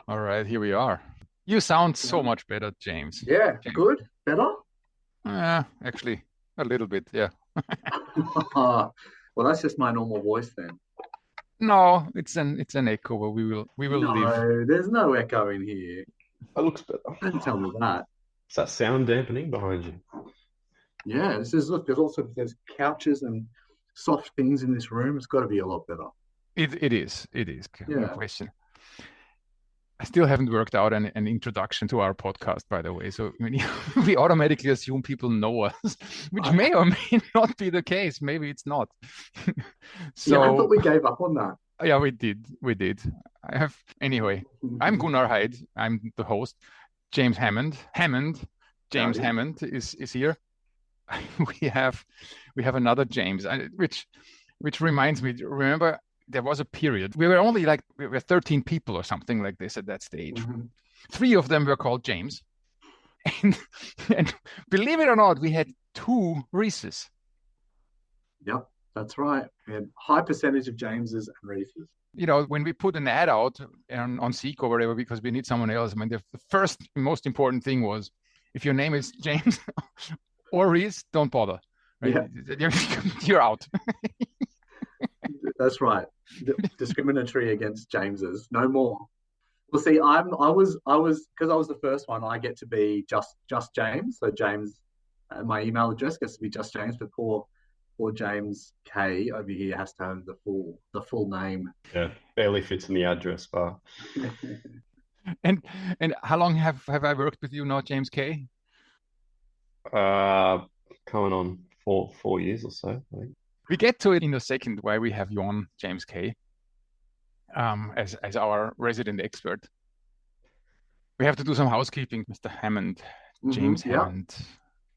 All right, here we are. You sound so much better, James. Yeah, James. good. Better? Actually, a little bit, yeah. Well, that's just my normal voice then. No, it's an echo, but we will live. No, there's no echo in here. That looks better. Don't tell me that. Is that sound dampening behind you? Yeah, look, there's couches and soft things in this room. It's got to be a lot better. It is, no Yeah. question. I still haven't worked out an introduction to our podcast, by the way. So we automatically assume people know us, which may or may not be the case. Maybe it's not. Yeah, I So thought we gave up on that. yeah, we did. Anyway, I'm Gunnar Hyde. I'm the host. James Hammond. James Howdy. Hammond is here. We have another James, which reminds me. Remember, there was a period we were only like we were 13 people or something like this at that stage. Mhm. 3 of them were called James, and and believe it or not, we had 2 Reeses. Yep, that's right. We had high percentage of Jameses and Reeses. When we put an ad out on Seek or whatever because we need someone else, I mean, the first most important thing was if your name is James or Reese, don't bother. Right? Yeah. You're out. That's right. Discriminatory against Jameses. No more. Well, see, I was because I was the first one. I get to be just James. So James, my email address gets to be just James. But poor James K over here has to have the full name. Yeah, barely fits in the address bar. And how long have I worked with you now, James K? Coming on 4 years or so, I think. We get to it in a second why we have you on, James K, as our resident expert. We have to do some housekeeping, Mr. Hammond, James Yeah. Hammond.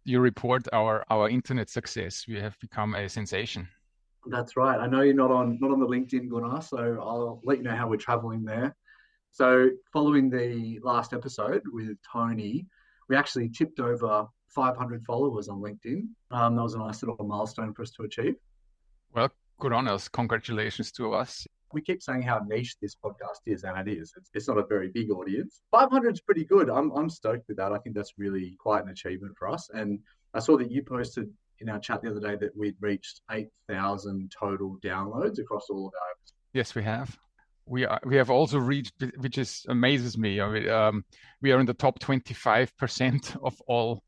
You report our internet success. We have become a sensation. That's right. I know you're not on the LinkedIn, Gunnar, so I'll let you know how we're traveling there. So following the last episode with Tony, we actually tipped over 500 followers on LinkedIn. That was a nice little milestone for us to achieve. Well, good on us. Congratulations to us. We keep saying how niche this podcast is, and it is. It's not a very big audience. 500 is pretty good. I'm stoked with that. I think that's really quite an achievement for us. And I saw that you posted in our chat the other day that we'd reached 8,000 total downloads across all of our episodes. Yes, we have. We have also reached, which amazes me. We are in the top 25% of all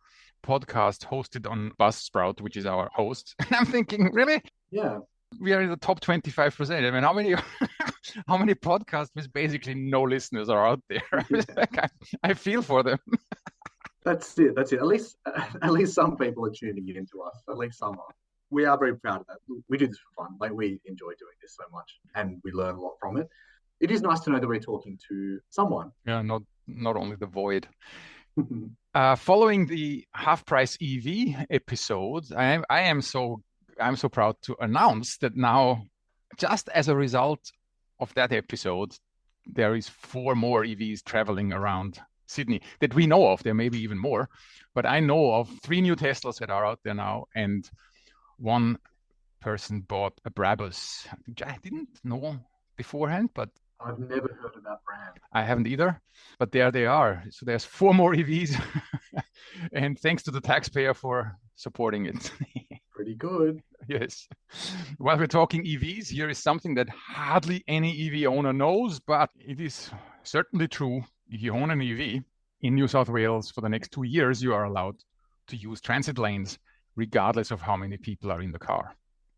podcasts hosted on Buzzsprout, which is our host. And I'm thinking, really? Yeah. We are in the top 25%. I mean, how many podcasts with basically no listeners are out there? Yeah. I feel for them. That's it. At least some people are tuning into us. At least some are. We are very proud of that. We do this for fun. Like, we enjoy doing this so much, and we learn a lot from it. It is nice to know that we're talking to someone. Yeah, not only the void. Following the half price EV episode, I'm so proud to announce that now, just as a result of that episode, there is 4 more EVs traveling around Sydney that we know of. There may be even more, but I know of 3 new Teslas that are out there now, and 1 person bought a Brabus, which I didn't know beforehand, but I've never heard of that brand. I haven't either, but there they are. So there's 4 more EVs, and thanks to the taxpayer for supporting it. Pretty good. Yes. While we're talking EVs, here is something that hardly any EV owner knows, but it is certainly true. If you own an EV in New South Wales for the next 2 years, you are allowed to use transit lanes, regardless of how many people are in the car.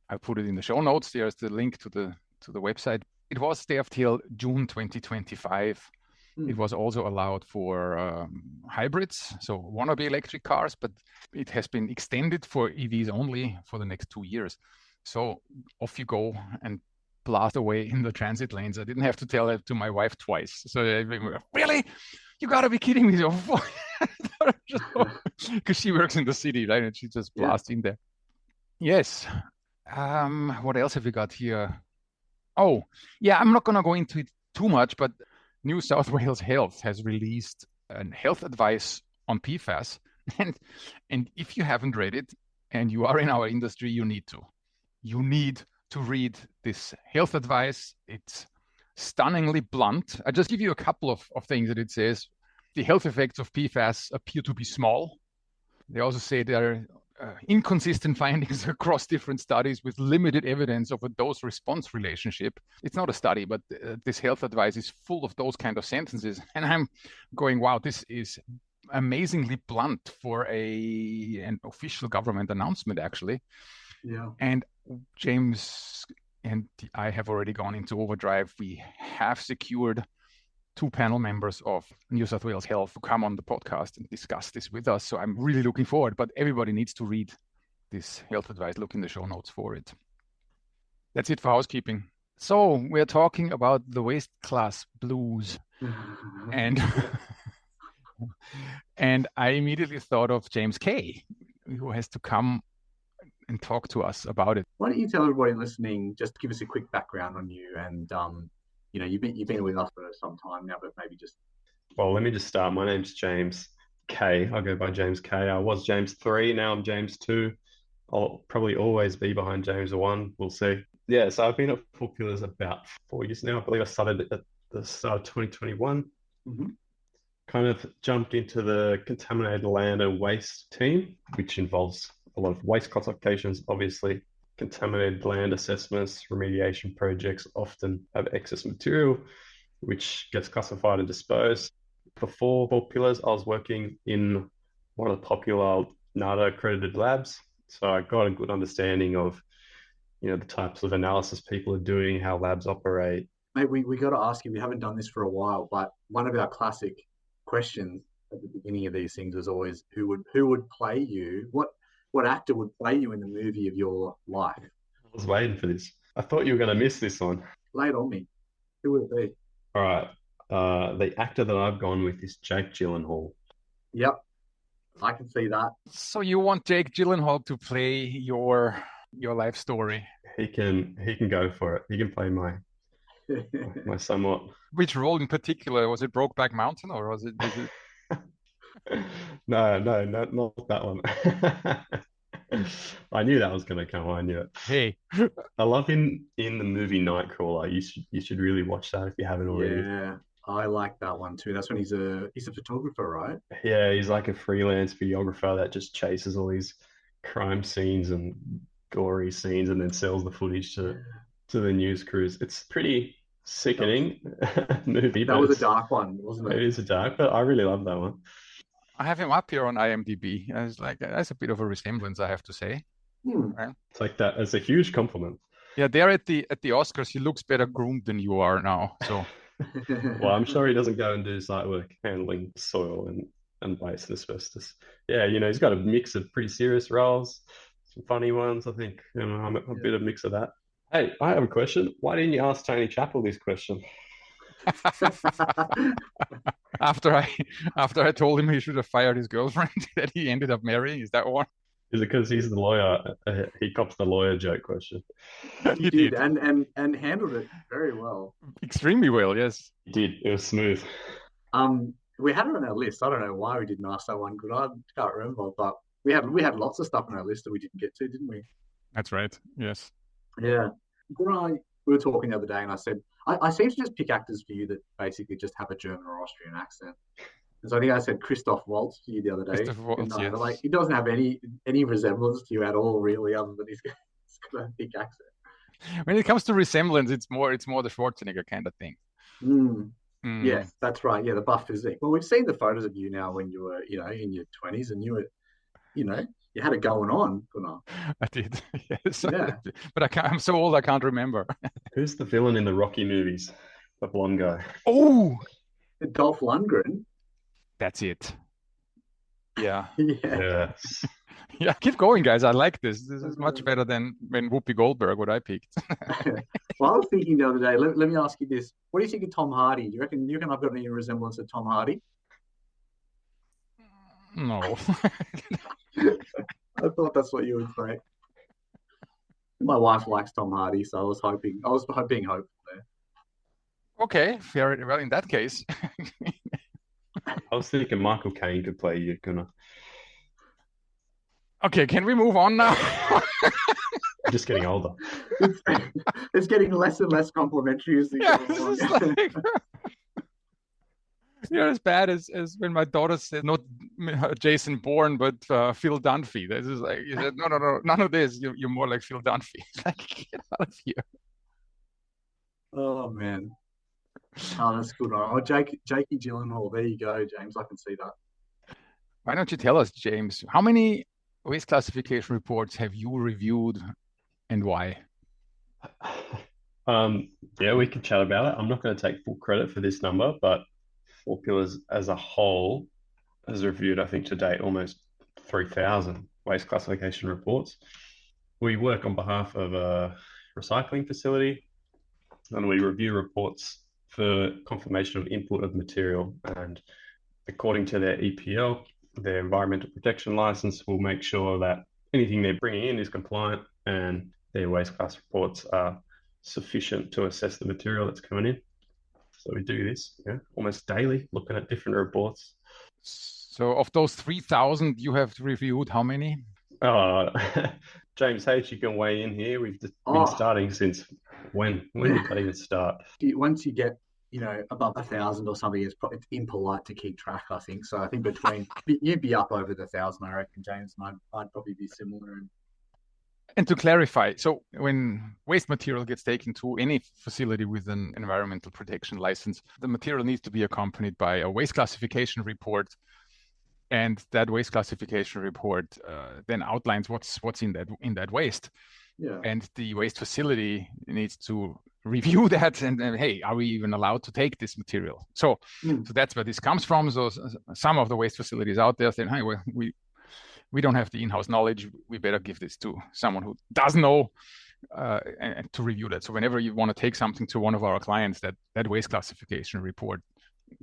I put it in the show notes. There's the link to the website. It was there till June 2025. It was also allowed for hybrids, so wannabe electric cars, but it has been extended for EVs only for the next 2 years. So off you go and blast away in the transit lanes. I didn't have to tell it to my wife twice. So really? You got to be kidding me. Because she works in the city, right? And she just blasts in there. Yes. What else have we got here? Oh, yeah, I'm not going to go into it too much, but New South Wales Health has released a health advice on PFAS. And if you haven't read it and you are in our industry, you need to. You need to read this health advice. It's stunningly blunt. I just give you a couple of things that it says. The health effects of PFAS appear to be small. They also say there are inconsistent findings across different studies with limited evidence of a dose-response relationship. It's not a study, but this health advice is full of those kind of sentences. And I'm going, wow, this is amazingly blunt for an official government announcement, actually. Yeah. And James and I have already gone into overdrive. We have secured 2 panel members of New South Wales Health to come on the podcast and discuss this with us. So I'm really looking forward, but everybody needs to read this health advice. Look in the show notes for it. That's it for housekeeping. So we're talking about the waist class blues. And and I immediately thought of James Kay, who has to come and talk to us about it. Why don't you tell everybody listening, just give us a quick background on you, and you've been with us for some time now, but maybe just. Well, let me just start. My name's James K. I go by James K. I was James 3. Now I'm James 2. I'll probably always be behind James 1. We'll see. Yeah, so I've been at Full Pillars about 4 years now. I believe I started at the start of 2021. Mm-hmm. Kind of jumped into the contaminated land and waste team, which involves a lot of waste classifications, obviously. Contaminated land assessments, remediation projects often have excess material, which gets classified and disposed. Before Four Pillars, I was working in one of the popular NADA accredited labs. So I got a good understanding of, the types of analysis people are doing, how labs operate. Mate, we got to ask you, we haven't done this for a while, but one of our classic questions at the beginning of these things is always who would play you? What actor would play you in the movie of your life? I was waiting for this. I thought you were going to miss this one. Lay it on me. Who would it be? All right. The actor that I've gone with is Jake Gyllenhaal. Yep. I can see that. So you want Jake Gyllenhaal to play your life story? He can go for it. He can play my somewhat. Which role in particular? Was it Brokeback Mountain or was it? No, not that one. I knew that was going to come. I knew it. Hey, I love him in the movie Nightcrawler. You should really watch that if you haven't already. Yeah, I like that one too. That's when he's a photographer, right? Yeah, he's like a freelance videographer that just chases all these crime scenes and gory scenes and then sells the footage to the news crews. It's pretty sickening movie. That was a dark one, wasn't it? It is a dark, but I really love that one. I have him up here on IMDb. I was like, that's a bit of a resemblance, I have to say. Right? It's like that. It's a huge compliment. Yeah, there at the Oscars, he looks better groomed than you are now. So, well, I'm sure he doesn't go and do site work handling soil and waste and asbestos. Yeah, he's got a mix of pretty serious roles, some funny ones. I think I'm a bit of a mix of that. Hey, I have a question. Why didn't you ask Tony Chappell this question? After I told him he should have fired his girlfriend that he ended up marrying, is that one? Is it because he's the lawyer? He cops the lawyer joke question. He did, and handled it very well. Extremely well, yes. He did. It was smooth. We had it on our list. I don't know why we didn't ask that one. I can't remember, but we had lots of stuff on our list that we didn't get to, didn't we? That's right. Yes. Yeah. We were talking the other day, and I said I seem to just pick actors for you that basically just have a German or Austrian accent. And so I think I said Christoph Waltz to you the other day. Christoph Waltz, yes. Like, he doesn't have any resemblance to you at all, really, other than he's got a big accent. When it comes to resemblance, it's more the Schwarzenegger kind of thing. Yes, that's right. Yeah, the buff physique. Well, we've seen the photos of you now when you were, in your 20s, and you were, you had it going on, Gunnar. I did. Yes. Yeah. But I'm so old I can't remember. Who's the villain in the Rocky movies? The blonde guy. Oh, Dolph Lundgren. That's it. Yeah. Yes. Yeah, keep going, guys. I like this. This is much better than when Whoopi Goldberg, what I picked. Well, I was thinking the other day, let me ask you this. What do you think of Tom Hardy? Do you reckon I've got any resemblance to Tom Hardy? No. I thought that's what you would say. My wife likes Tom Hardy, so I was being hopeful there. Okay, fair. Well, in that case. I was thinking Michael Caine could play you, Gunnar. Okay, can we move on now? Just getting older. It's getting less and less complimentary as we go along. You're as bad as when my daughter said, not Jason Bourne, but Phil Dunphy. This is like, you said, no, none of this. You're more like Phil Dunphy. Like, get out of here. Oh, man. Oh, that's good. Oh, Jakey Gyllenhaal. There you go, James. I can see that. Why don't you tell us, James, how many waste classification reports have you reviewed and why? Yeah, we can chat about it. I'm not going to take full credit for this number, but Four Pillars as a whole has reviewed, I think, to date almost 3,000 waste classification reports. We work on behalf of a recycling facility, and we review reports for confirmation of input of material. And according to their EPL, their environmental protection license, will make sure that anything they're bringing in is compliant and their waste class reports are sufficient to assess the material that's coming in. So we do this almost daily, looking at different reports. So of those 3,000 you have reviewed, how many? James H, you can weigh in here. We've been starting since when? When did that even start? Once you get, above 1,000 or something, it's impolite to keep track, I think. So I think you'd be up over the 1,000, I reckon, James, and I'd probably be similar. And to clarify, so when waste material gets taken to any facility with an environmental protection license, the material needs to be accompanied by a waste classification report. And that waste classification report then outlines what's in that waste. Yeah. And the waste facility needs to review that and hey, are we even allowed to take this material? So that's where this comes from. So some of the waste facilities out there saying, hey, we don't have the in-house knowledge. We better give this to someone who does know and to review that. So whenever you want to take something to one of our clients, that waste classification report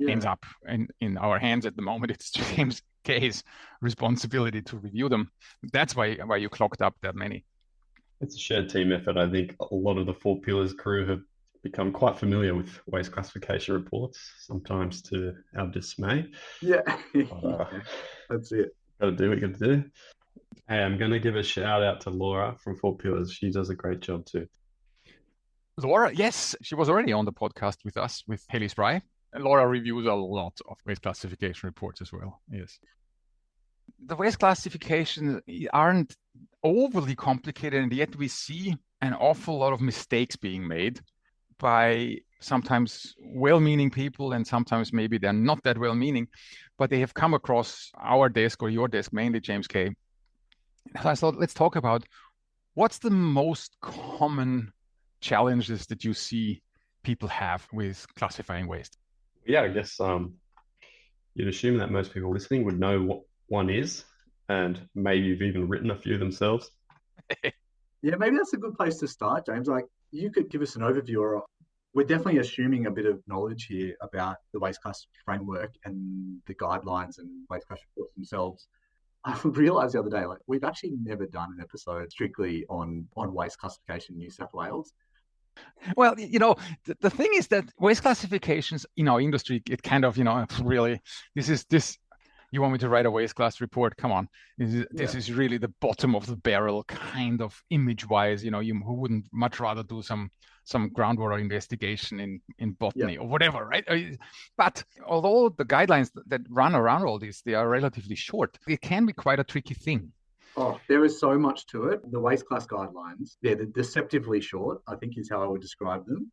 ends up in our hands at the moment. It's James K's responsibility to review them. That's why you clocked up that many. It's a shared team effort. I think a lot of the Four Pillars crew have become quite familiar with waste classification reports, sometimes to our dismay. Yeah, that's it. Got to do what you got to do. Hey, I'm going to give a shout out to Laura from Four Pillars. She does a great job too. Laura, yes, she was already on the podcast with us, with Haley Spry. And Laura reviews a lot of waste classification reports as well. Yes. The waste classifications aren't overly complicated, and yet we see an awful lot of mistakes being made by sometimes well-meaning people, and sometimes maybe they're not that well-meaning, but they have come across our desk or your desk, mainly James K. So I thought, let's talk about what's the most common challenges that you see people have with classifying waste. Yeah, I guess you'd assume that most people listening would know what one is, and maybe you've even written a few themselves. Yeah, maybe that's a good place to start, James. Like, you could give us an overview, or we're definitely assuming a bit of knowledge here about the waste class framework and the guidelines and waste class reports themselves. I realised the other day, like, we've actually never done an episode strictly on waste classification in New South Wales. Well, the thing is that waste classifications in our industry, it kind of, really, this. You want me to write a waste class report? Come on. This is really the bottom of the barrel kind of image-wise. Who wouldn't much rather do some groundwater investigation in botany or whatever, right? But although the guidelines that run around all this, they are relatively short, it can be quite a tricky thing. Oh, there is so much to it. The waste class guidelines, they're deceptively short, I think is how I would describe them.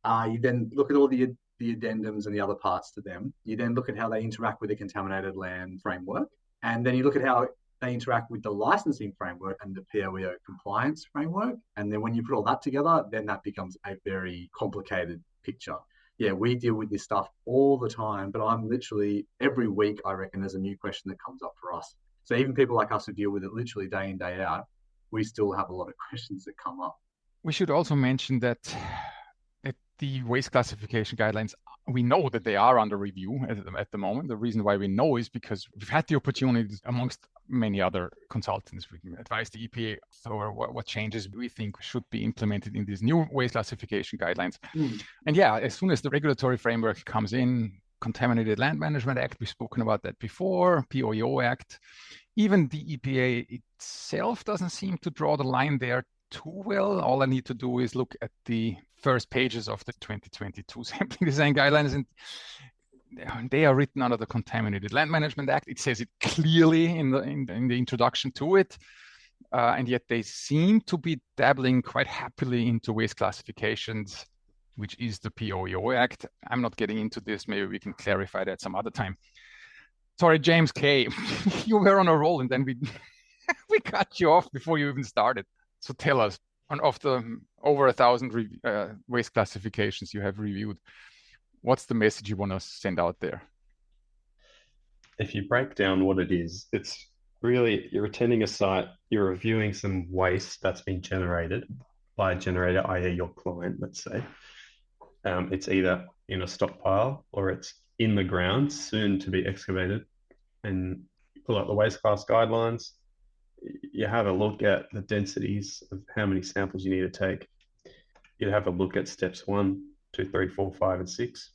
You then look at all the addendums and the other parts to them. You then look at how they interact with the contaminated land framework. And then you look at how they interact with the licensing framework and the POEO compliance framework. And then when you put all that together, then that becomes a very complicated picture. Yeah, we deal with this stuff all the time, but I'm literally every week, I reckon there's a new question that comes up for us. So even people like us who deal with it literally day in, day out, we still have a lot of questions that come up. We should also mention that the waste classification guidelines, we know that they are under review at the moment. The reason why we know is because we've had the opportunity, amongst many other consultants, we can advise the EPA or what changes we think should be implemented in these new waste classification guidelines. And as soon as the regulatory framework comes in, Contaminated Land Management Act, we've spoken about that before, POEO Act, even the EPA itself doesn't seem to draw the line there too well. All I need to do is look at the first pages of the 2022 sampling design guidelines, and they are written under the Contaminated Land Management Act. It says it clearly in the introduction to it, and yet they seem to be dabbling quite happily into waste classifications, which is the POEO Act. I'm not getting into this. Maybe we can clarify that some other time. Sorry, James K. You were on a roll, and then we we cut you off before you even started. So tell us, of the over 1,000 waste classifications you have reviewed, what's the message you want to send out there? If you break down what it is, it's really, you're attending a site, you're reviewing some waste that's been generated by a generator, i.e. your client, let's say. It's either in a stockpile or it's in the ground, soon to be excavated, and you pull out the waste class guidelines. You have a look at the densities of how many samples you need to take. You have a look at steps 1, 2, 3, 4, 5, and 6,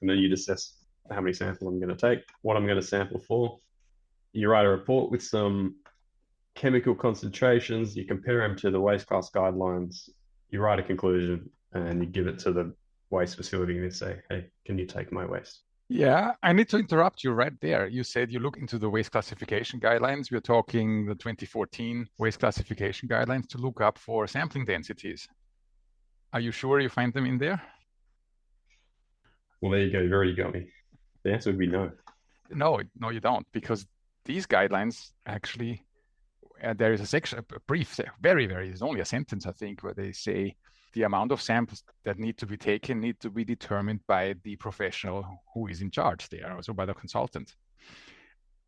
and then you'd assess how many samples I'm going to take, what I'm going to sample for. You write a report with some chemical concentrations, you compare them to the waste class guidelines, you write a conclusion, and you give it to the waste facility and you say, hey, can you take my waste? Yeah, I need to interrupt you right there. You said you look into the waste classification guidelines. We're talking the 2014 waste classification guidelines to look up for sampling densities. Are you sure you find them in there? Well, there you go. You've already got me. The answer would be no. No, you don't, because these guidelines actually, there is a section, a brief, very, it's only a sentence, I think, where they say the amount of samples that need to be taken need to be determined by the professional who is in charge there, also by the consultant.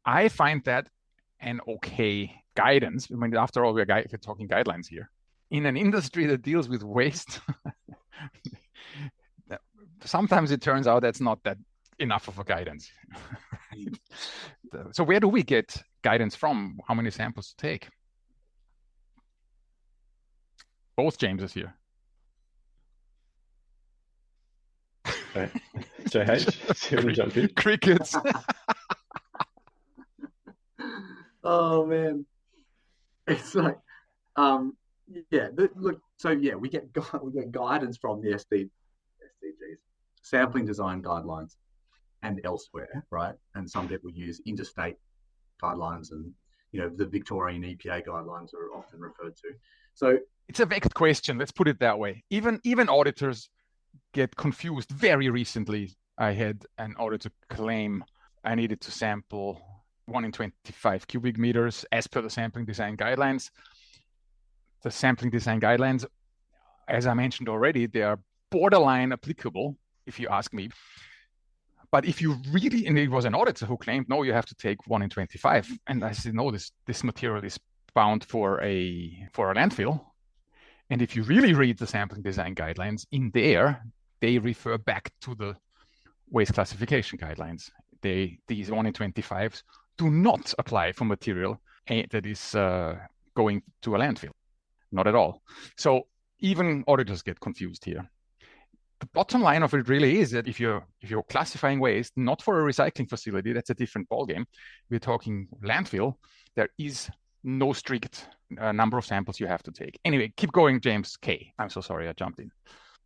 I find that an okay guidance. I mean, after all, we're talking guidelines here. In an industry that deals with waste, sometimes it turns out that's not that enough of a guidance. So where do we get guidance from? How many samples to take? Both Jameses here. Okay. JH, do you want to jump in? Crickets. Oh man, it's like, look. So yeah, we get guidance from the SDGs, sampling design guidelines, and elsewhere, right? And some people use interstate guidelines, and the Victorian EPA guidelines are often referred to. So it's a vexed question. Let's put it that way. Even auditors get confused. Very recently, I had an auditor claim I needed to sample 1 in 25 cubic meters as per the sampling design guidelines. The sampling design guidelines, as I mentioned already, they are borderline applicable, if you ask me. But if you really, and it was an auditor who claimed, no, you have to take 1 in 25. And I said, no, this material is bound for a landfill. And if you really read the sampling design guidelines, in there, they refer back to the waste classification guidelines. These 1 in 25s do not apply for material that is going to a landfill. Not at all. So even auditors get confused here. The bottom line of it really is that if you're classifying waste, not for a recycling facility, that's a different ballgame. We're talking landfill. There is no strict number of samples you have to take. Anyway, keep going, James K. I'm so sorry I jumped in.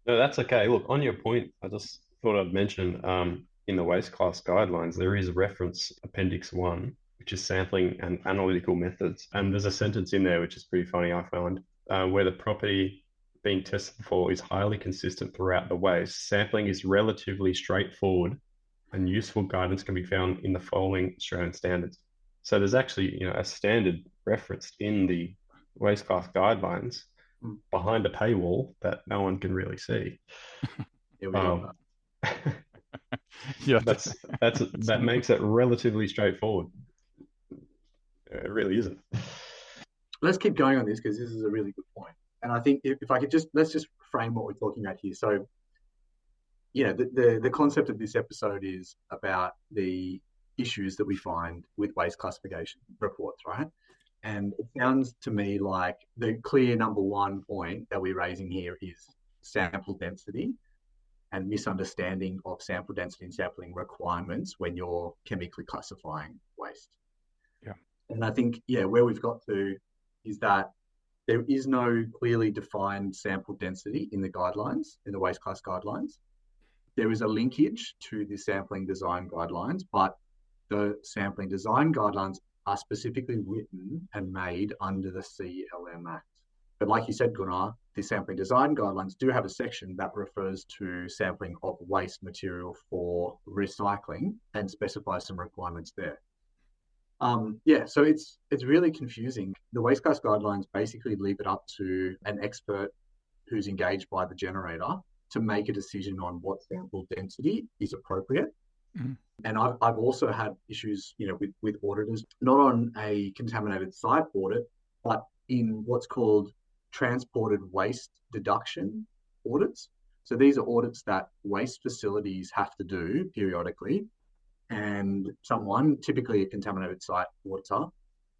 No, that's okay. Look, on your point, I just thought I'd mention in the waste class guidelines, there is a reference Appendix 1, which is sampling and analytical methods. And there's a sentence in there, which is pretty funny, I found, where the property being tested for is highly consistent throughout the waste. Sampling is relatively straightforward and useful guidance can be found in the following Australian standards. So there's actually, a standard referenced in the waste class guidelines behind a paywall that no one can really see. Yeah, that makes it relatively straightforward. It really isn't. Let's keep going on this because this is a really good point. And I think if I could let's just frame what we're talking about here. So, the concept of this episode is about the issues that we find with waste classification reports, right? And it sounds to me like the clear number one point that we're raising here is sample density and misunderstanding of sample density and sampling requirements when you're chemically classifying waste. Yeah. And I think, where we've got to is that there is no clearly defined sample density in the guidelines, in the waste class guidelines. There is a linkage to the sampling design guidelines, but the sampling design guidelines are specifically written and made under the CLM Act. But like you said, Gunnar, the sampling design guidelines do have a section that refers to sampling of waste material for recycling and specifies some requirements there. So it's really confusing. The waste gas guidelines basically leave it up to an expert who's engaged by the generator to make a decision on what sample density is appropriate. Mm-hmm. And I've also had issues, with auditors, not on a contaminated site audit, but in what's called transported waste deduction audits. So these are audits that waste facilities have to do periodically. And someone, typically a contaminated site auditor,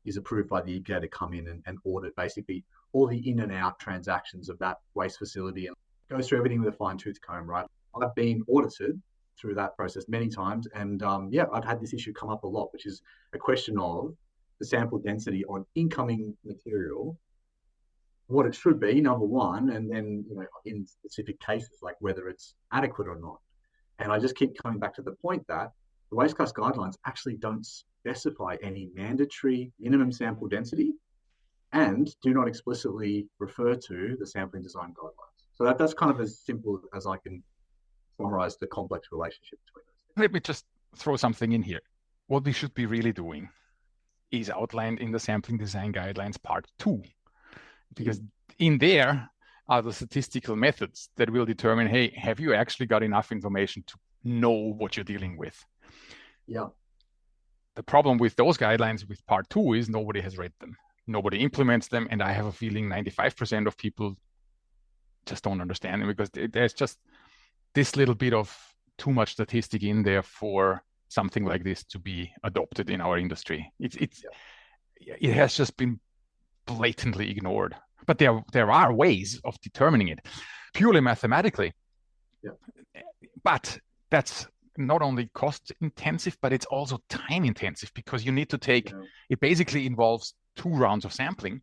is approved by the EPA to come in and audit basically all the in and out transactions of that waste facility and goes through everything with a fine-tooth comb, right? I've been audited through that process many times. And I've had this issue come up a lot, which is a question of the sample density on incoming material, what it should be, number one, and then, in specific cases, like whether it's adequate or not. And I just keep coming back to the point that the waste class guidelines actually don't specify any mandatory minimum sample density and do not explicitly refer to the sampling design guidelines. So that's kind of as simple as I can summarize the complex relationship between those. Let me just throw something in here. What we should be really doing is outlined in the sampling design guidelines part 2, because in there are the statistical methods that will determine, hey, have you actually got enough information to know what you're dealing with? Yeah. The problem with those guidelines with part 2 is nobody has read them. Nobody implements them. And I have a feeling 95% of people just don't understand them because there's just this little bit of too much statistic in there for something like this to be adopted in our industry. It has just been blatantly ignored. But there are ways of determining it purely mathematically. Yeah. But that's not only cost intensive, but it's also time intensive because you need to take, it basically involves 2 rounds of sampling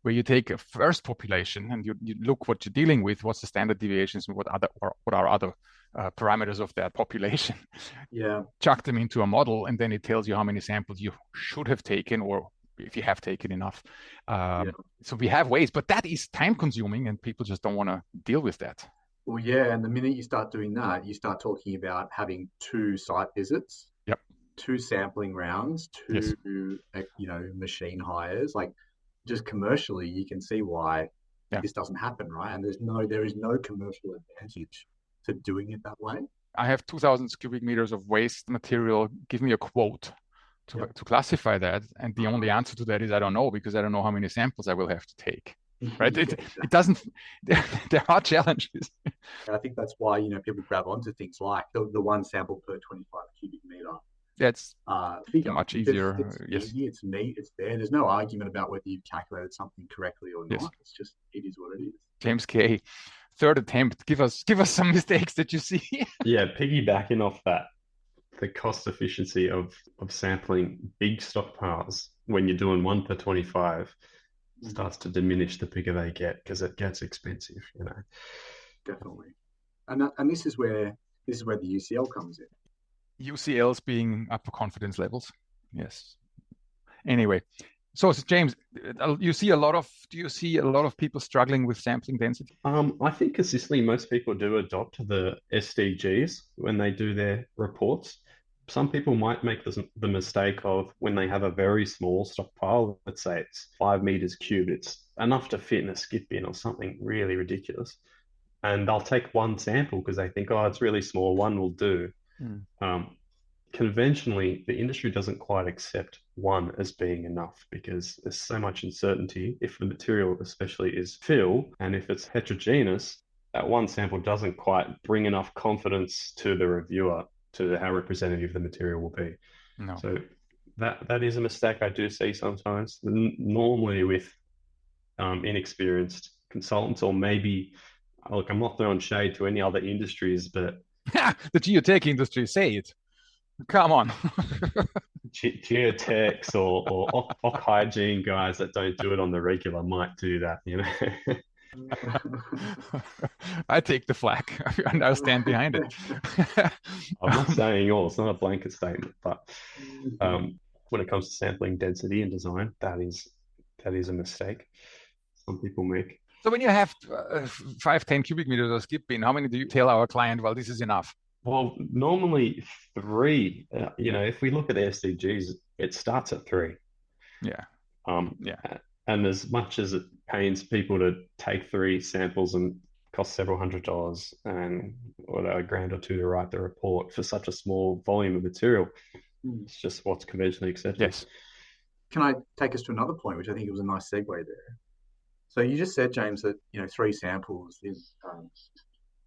where you take a first population and you look what you're dealing with, what's the standard deviations and what are other parameters of that population. Yeah. Chuck them into a model and then it tells you how many samples you should have taken or if you have taken enough. So we have ways, but that is time consuming and people just don't want to deal with that. Well, yeah, and the minute you start doing that, you start talking about having 2 site visits, 2 sampling rounds, 2, machine hires. Like, just commercially, you can see why this doesn't happen, right? And there is no commercial advantage to doing it that way. I have 2,000 cubic meters of waste material. Give me a quote to classify that, and the only answer to that is I don't know because I don't know how many samples I will have to take. Right? It doesn't. There are challenges. I think that's why people grab onto things like the 1 sample per 25 cubic meter. That's figure. Much easier. It's easy. It's neat. It's there. There's no argument about whether you've calculated something correctly or not. It's just it is what it is. James K, 3rd attempt. Give us some mistakes that you see. Yeah, piggybacking off that, the cost efficiency of sampling big stockpiles when you're doing 1 per 25. Starts to diminish the bigger they get because it gets expensive, Definitely, and this is where the UCL comes in. UCLs being upper confidence levels, yes. Anyway, so James, do you see a lot of people struggling with sampling density? I think consistently most people do adopt the SDGs when they do their reports. Some people might make the mistake of when they have a very small stockpile, let's say it's 5 meters cubed, it's enough to fit in a skip bin or something really ridiculous. And they'll take 1 sample because they think, it's really small, 1 will do. Conventionally, the industry doesn't quite accept 1 as being enough because there's so much uncertainty. If the material especially is fill and if it's heterogeneous, that 1 sample doesn't quite bring enough confidence to the reviewer to how representative the material will be. No. So that is a mistake I do see sometimes, normally with inexperienced consultants, or maybe, look, I'm not throwing shade to any other industries, but the geotech industry, say it. Come on. Geotechs or oc hygiene guys that don't do it on the regular might do that, you know. I take the flak and I'll stand behind it. I'm not saying all, it's not a blanket statement, but when it comes to sampling density and design, that is a mistake some people make. So when you have 5, 10 cubic meters of skip bin, how many do you tell our client, well, this is enough? Well, normally three. If we look at the SDGs, it starts at three. Yeah. Yeah. And as much as it pains people to take three samples and cost several $100s and or a grand or two to write the report for such a small volume of material, it's just what's conventionally accepted. Yes. Can I take us to another point, which I think it was a nice segue there? So you just said, James, that 3 samples is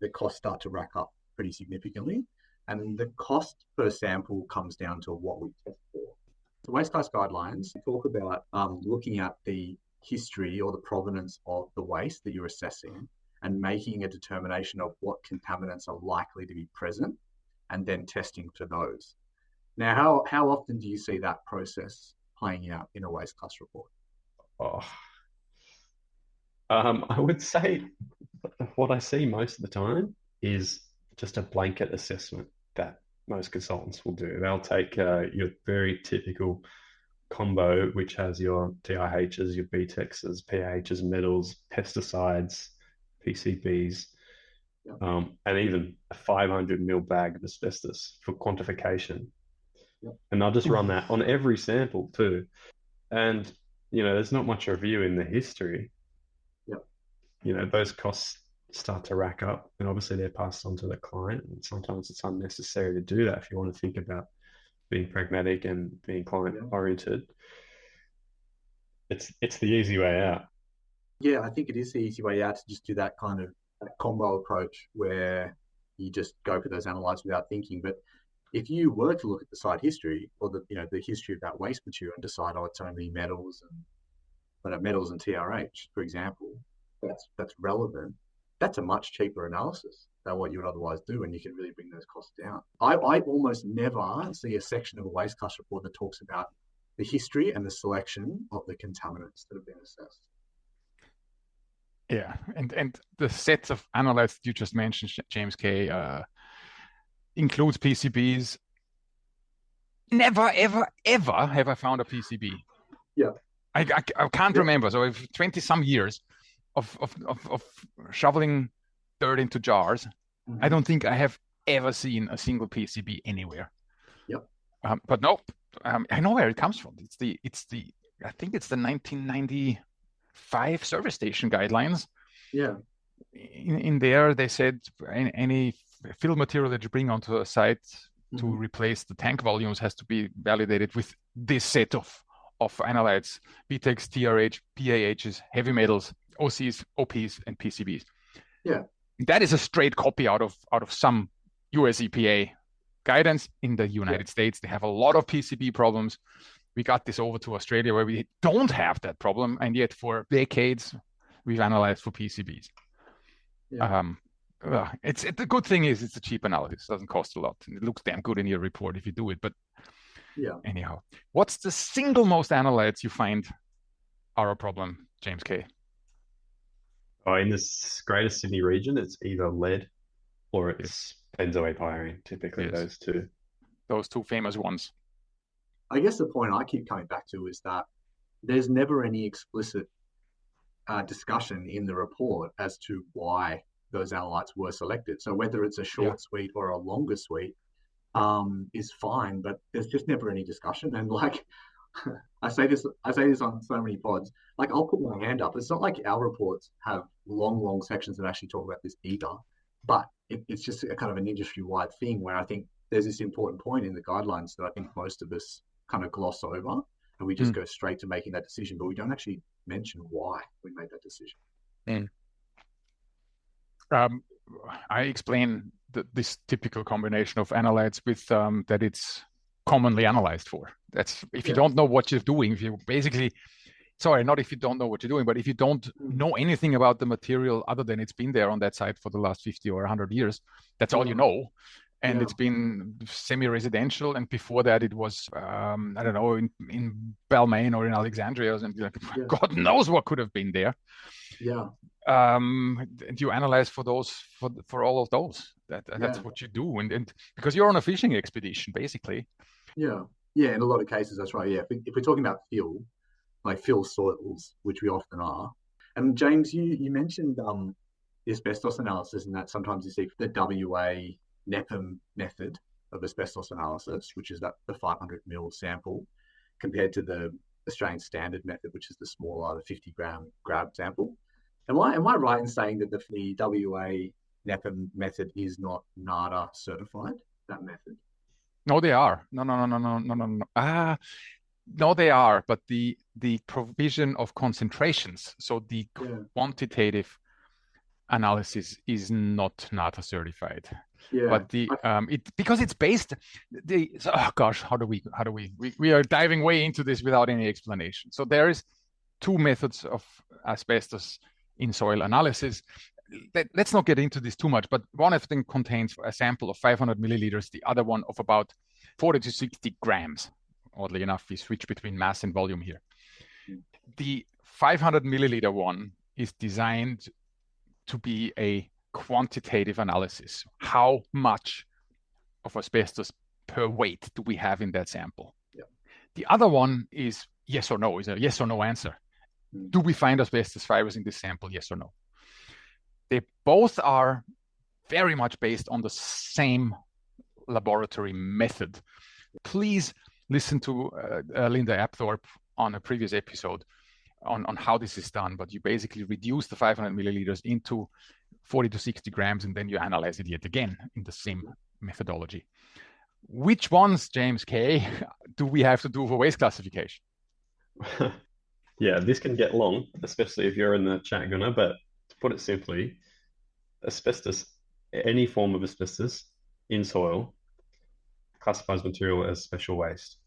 the costs start to rack up pretty significantly, and the cost per sample comes down to what we test for. The waste class guidelines talk about looking at the history or the provenance of the waste that you're assessing and making a determination of what contaminants are likely to be present and then testing for those. Now, how often do you see that process playing out in a waste class report? I would say what I see most of the time is just a blanket assessment that most consultants will do. They'll take your very typical combo, which has your TIHs, your BTEXs, PAHs, metals, pesticides, PCBs, and even a 500 ml bag of asbestos for quantification. And I'll just run that on every sample too. And, there's not much review in the history. Those costs start to rack up, and obviously they're passed on to the client. And sometimes it's unnecessary to do that if you want to think about being pragmatic and being client oriented. It's the easy way out. Yeah, I think it is the easy way out to just do that kind of combo approach where you just go for those analytes without thinking. But if you were to look at the site history or the history of that waste material and decide, it's only metals and TRH, for example, that's relevant. That's a much cheaper analysis than what you would otherwise do, and you can really bring those costs down. I almost never see a section of a waste class report that talks about the history and the selection of the contaminants that have been assessed. Yeah, and the set of analytes that you just mentioned, James K, includes PCBs. Never, ever, ever have I found a PCB. Yeah. I can't remember. So if 20 some years of shoveling dirt into jars, I don't think I have ever seen a single PCB anywhere. Yep. But no, I know where it comes from. I think it's the 1995 service station guidelines. Yeah. In there, they said any fill material that you bring onto a site to replace the tank volumes has to be validated with this set of analytes: BTEX, TRH, PAHs, heavy metals, OCs, OPs, and PCBs. Yeah. That is a straight copy out of some US EPA guidance. In the United States, they have a lot of PCB problems. We got this over to Australia where we don't have that problem, and yet for decades we've analyzed for PCBs. Yeah. The good thing is it's a cheap analysis. It doesn't cost a lot. And it looks damn good in your report if you do it. But anyhow, what's the single most analytes you find are a problem, James K? In this Greater Sydney region, it's either lead or it's benzoate typically those two famous ones. I guess the point I keep coming back to is that there's never any explicit discussion in the report as to why those analytes were selected. So whether it's a short suite or a longer suite is fine, but there's just never any discussion. And like I say this on so many pods, like I'll put my hand up. It's not like our reports have long sections that actually talk about this either, but it's just a kind of an industry-wide thing where I think there's this important point in the guidelines that I think most of us kind of gloss over, and we just go straight to making that decision, but we don't actually mention why we made that decision. I explain this typical combination of analytes with that it's commonly analyzed for. That's if you don't know what you're doing, if you basically, not if you don't know what you're doing, but if you don't know anything about the material other than it's been there on that site for the last 50 or 100 years, that's all you know. and it's been semi-residential. And before that, it was I don't know, in Balmain or in Alexandria or something. God knows what could have been there. Yeah. And you analyze for those for all of those. That's what you do, and because you're on a fishing expedition, basically. Yeah. In a lot of cases, that's right. Yeah, if we're talking about fill, like fill soils, which we often are. And James, you mentioned the asbestos analysis, and that sometimes you see the WA NEPM method of asbestos analysis, which is that the 500 ml sample, compared to the Australian standard method, which is the smaller, the 50 gram grab sample. Am I right in saying that the WA NEPM method is not NADA certified? That method? No, they are. No. No, they are. But the provision of concentrations, so the quantitative analysis is not NADA certified. Yeah. But because it's based how do we are diving way into this without any explanation. So there is two methods of asbestos in soil analysis. Let's not get into this too much, but one of them contains a sample of 500 milliliters, the other one of about 40 to 60 grams. Oddly enough, we switch between mass and volume here. The 500 milliliter one is designed to be a quantitative analysis. How much of asbestos per weight do we have in that sample? Yeah. The other one is yes or no, is a yes or no answer. Do we find asbestos fibers in this sample, yes or no? They both are very much based on the same laboratory method. Please listen to Linda Apthorpe on a previous episode on how this is done, but you basically reduce the 500 milliliters into 40 to 60 grams, and then you analyze it yet again in the same methodology. Which ones, James K., do we have to do for waste classification? Yeah, this can get long, especially if you're in the chat, Gunnar, but to put it simply, asbestos, any form of asbestos in soil classifies material as special waste.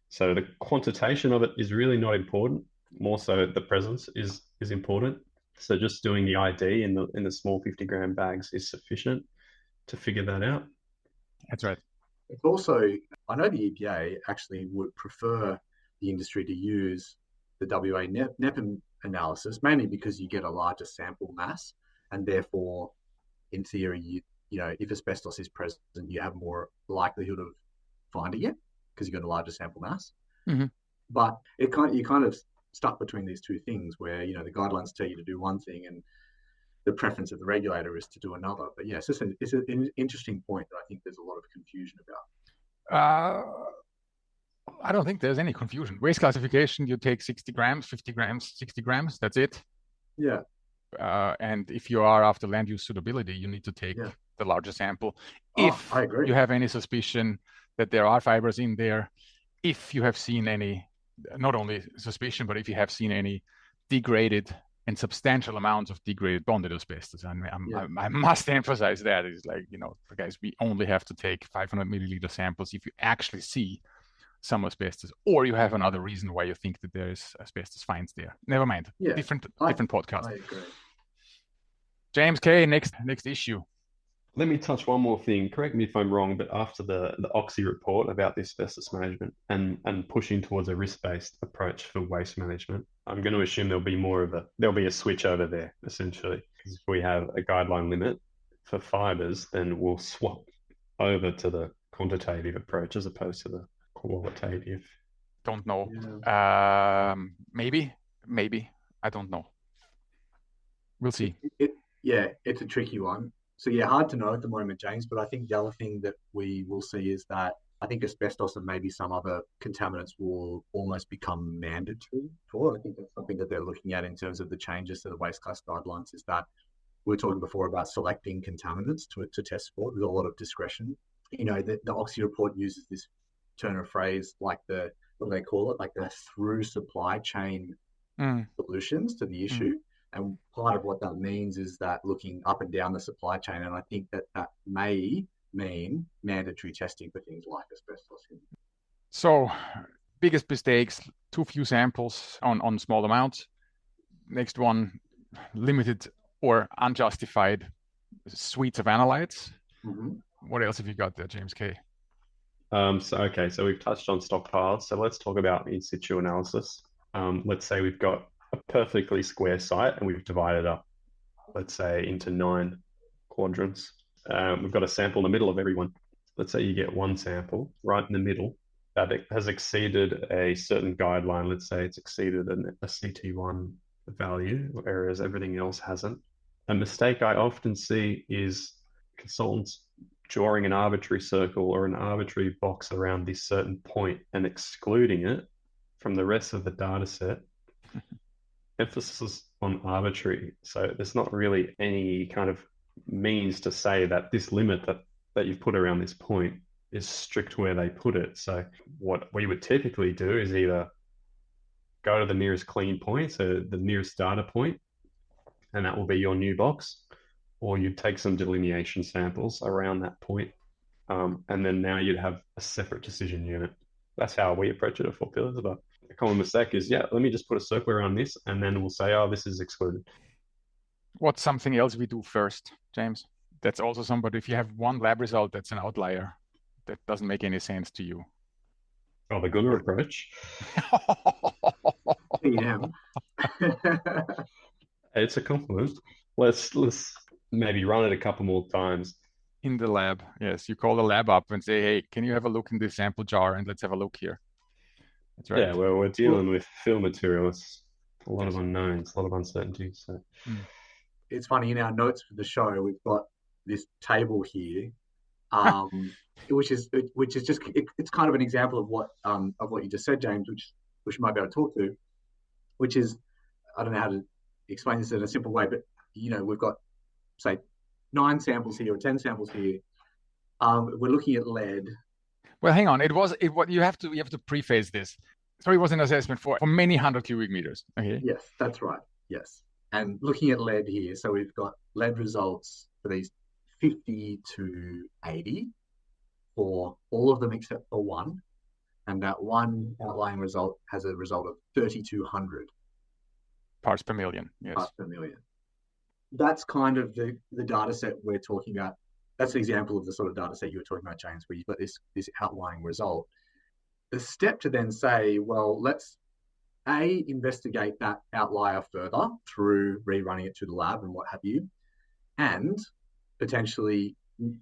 So the quantitation of it is really not important. More so the presence is important. So just doing the ID in the small 50 gram bags is sufficient to figure that out. That's right. It's also, I know the EPA actually would prefer the industry to use the WA NEPM analysis, mainly because you get a larger sample mass, and therefore, in theory, you know, if asbestos is present, you have more likelihood of finding it because you've got a larger sample mass. Mm-hmm. But you're kind of stuck between these two things where, you know, the guidelines tell you to do one thing and the preference of the regulator is to do another. But yeah, it's an interesting point that I think there's a lot of confusion about. I don't think there's any confusion. Waste classification, you take 60 grams, 50 grams, 60 grams, that's it. Yeah. And if you are after land use suitability, you need to take the larger sample. If I agree. You have any suspicion that there are fibers in there, if you have seen any, not only suspicion, but if you have seen any degraded and substantial amounts of degraded bonded asbestos. And I must emphasize that is like, you know, guys, we only have to take 500 milliliter samples if you actually see some asbestos, or you have another reason why you think that there is asbestos finds there. Never mind. Different podcast. I agree. James K., next issue. Let me touch one more thing. Correct me if I'm wrong, but after the Oxy report about the asbestos management and pushing towards a risk-based approach for waste management, I'm going to assume there'll be a switch over there, essentially. Because if we have a guideline limit for fibers, then we'll swap over to the quantitative approach as opposed to the qualitative. Don't know. Maybe. I don't know. We'll see. It's a tricky one. So hard to know at the moment, James, but I think the other thing that we will see is that I think asbestos and maybe some other contaminants will almost become mandatory for. I think that's something that they're looking at in terms of the changes to the waste class guidelines, is that we were talking before about selecting contaminants to test for with a lot of discretion. You know, the Oxy report uses this turn of phrase like what do they call it? Like the through supply chain solutions to the issue. And part of what that means is that looking up and down the supply chain, and I think that may mean mandatory testing for things like asbestos. So, biggest mistakes, too few samples on small amounts. Next one, limited or unjustified suites of analytes. What else have you got there, James K? So we've touched on stockpiles. So let's talk about in situ analysis. Let's say we've got a perfectly square site and we've divided up, let's say, into 9 quadrants. We've got a sample in the middle of every one. Let's say you get one sample right in the middle that has exceeded a certain guideline. Let's say it's exceeded a CT1 value, whereas everything else hasn't. A mistake I often see is consultants drawing an arbitrary circle or an arbitrary box around this certain point and excluding it from the rest of the data set. Emphasis on arbitrary. So there's not really any kind of means to say that this limit that you've put around this point is strict where they put it. So what we would typically do is either go to the nearest clean point, so the nearest data point, and that will be your new box, or you'd take some delineation samples around that point, and then now you'd have a separate decision unit. That's how we approach it at 4Pillars. But a common mistake is, let me just put a circle around this, and then we'll say, oh, this is excluded. What's something else we do first, James? That's also somebody, if you have one lab result that's an outlier, that doesn't make any sense to you. Oh, the Gunnar approach. Yeah. It's a compliment. Let's maybe run it a couple more times. In the lab, yes. You call the lab up and say, hey, can you have a look in this sample jar and let's have a look here. That's right. Yeah, well, we're dealing with fill material. It's a lot of unknowns, a lot of uncertainty. So It's funny, in our notes for the show, we've got this table here, which is just it's kind of an example of what you just said, James, which you might be able to talk to, which is, I don't know how to explain this in a simple way, but we've got, say, 9 samples here or 10 samples here. We're looking at lead. Well, hang on. You have to preface this. So it was an assessment for many 100 cubic meters. Okay. Yes, that's right. Yes. And looking at lead here, so we've got lead results for these 50 to 80 for all of them except for one. And that one outlying result has a result of 3,200 parts per million. Yes. Parts per million. That's kind of the data set we're talking about. That's an example of the sort of data set you were talking about, James, where you've got this outlying result. The step to then say, well, let's investigate that outlier further through rerunning it through the lab and what have you, and potentially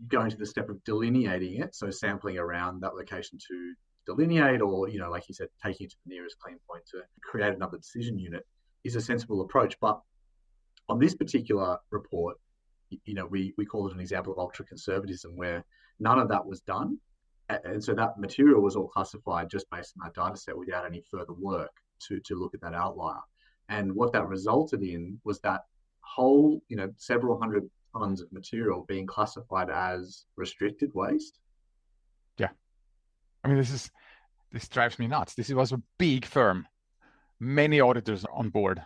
going to the step of delineating it, so sampling around that location to delineate, or, like you said, taking it to the nearest clean point to create another decision unit, is a sensible approach. But on this particular report, we call it an example of ultra-conservatism, where none of that was done. And so that material was all classified just based on that data set without any further work to look at that outlier. And what that resulted in was that whole, several hundred tons of material being classified as restricted waste. Yeah. I mean, this drives me nuts. This was a big firm, many auditors on board.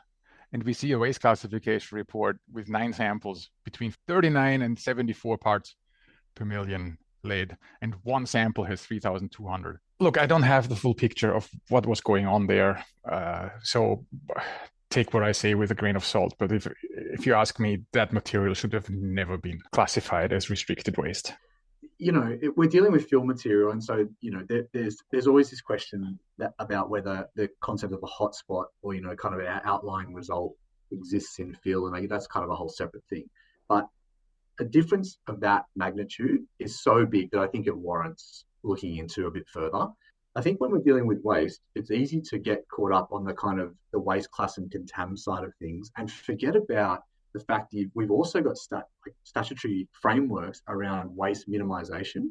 And we see a waste classification report with 9 samples between 39 and 74 parts per million lead, and one sample has 3,200. Look, I don't have the full picture of what was going on there, so take what I say with a grain of salt. But if you ask me, that material should have never been classified as restricted waste. We're dealing with fill material, and so there's always this question about whether the concept of a hotspot or kind of our outlying result exists in fill, and that's kind of a whole separate thing. But a difference of that magnitude is so big that I think it warrants looking into a bit further. I think when we're dealing with waste, it's easy to get caught up on the kind of the waste class and contam side of things and forget about the fact that we've also got statutory frameworks around waste minimisation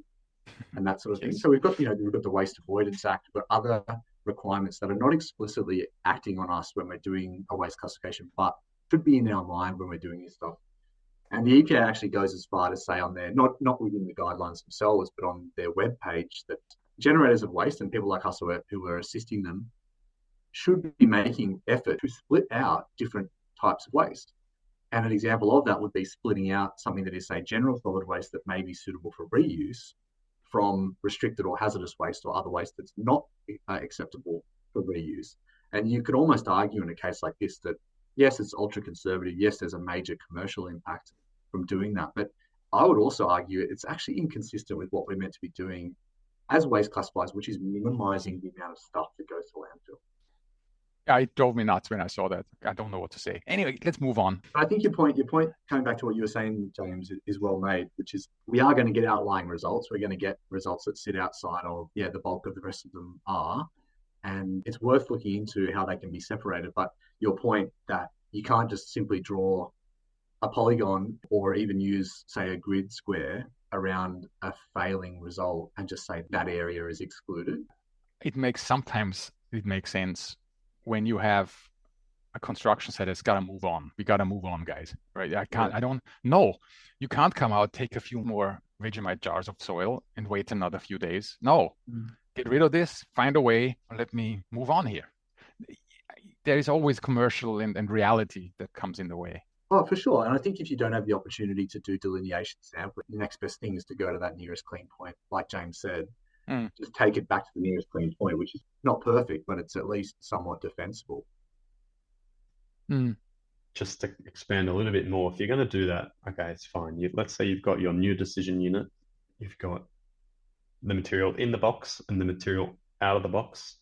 and that sort of thing. So we've got the Waste Avoidance Act, but other requirements that are not explicitly acting on us when we're doing a waste classification, but should be in our mind when we're doing this stuff. And the EPA actually goes as far to say on their, not within the guidelines themselves, but on their webpage, that generators of waste and people like us who are assisting them should be making effort to split out different types of waste. And an example of that would be splitting out something that is, say, general solid waste that may be suitable for reuse from restricted or hazardous waste or other waste that's not acceptable for reuse. And you could almost argue in a case like this that, yes, it's ultra-conservative. Yes, there's a major commercial impact from doing that. But I would also argue it's actually inconsistent with what we're meant to be doing as waste classifiers, which is minimizing the amount of stuff that goes to landfill. Yeah, it drove me nuts when I saw that. I don't know what to say. Anyway, let's move on. I think your point, coming back to what you were saying, James, is well made, which is we are going to get outlying results. We're going to get results that sit outside of, the bulk of the rest of them are. And it's worth looking into how they can be separated. But your point that you can't just simply draw a polygon or even use, say, a grid square around a failing result and just say that area is excluded. Sometimes it makes sense when you have a construction site that's got to move on. We got to move on, guys, right? You can't come out, take a few more Vegemite jars of soil and wait another few days. No, get rid of this, find a way, let me move on here. There is always commercial and reality that comes in the way. Oh, for sure. And I think if you don't have the opportunity to do delineation sampling, the next best thing is to go to that nearest clean point. Like James said, just take it back to the nearest clean point, which is not perfect, but it's at least somewhat defensible. Just to expand a little bit more, if you're going to do that, okay, it's fine. Let's say you've got your new decision unit. You've got the material in the box and the material out of the box.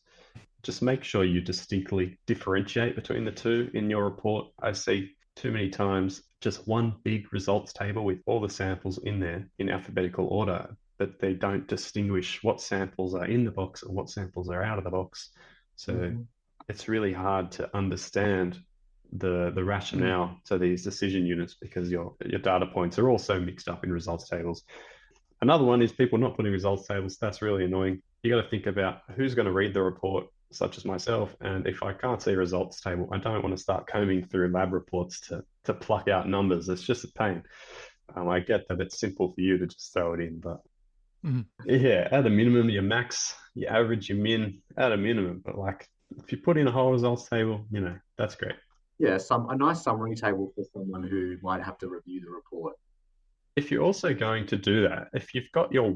Just make sure you distinctly differentiate between the two in your report. I see too many times just one big results table with all the samples in there in alphabetical order, but they don't distinguish what samples are in the box and what samples are out of the box. So it's really hard to understand the rationale to these decision units because your data points are all so mixed up in results tables. Another one is people not putting results tables. That's really annoying. You got to think about who's going to read the report, such as myself. And if I can't see a results table, I don't want to start combing through lab reports to pluck out numbers. It's just a pain. I get that it's simple for you to just throw it in, but at a minimum, your max, your average, your min, at a minimum. But like if you put in a whole results table, that's great. Yeah, a nice summary table for someone who might have to review the report. If you're also going to do that, if you've got your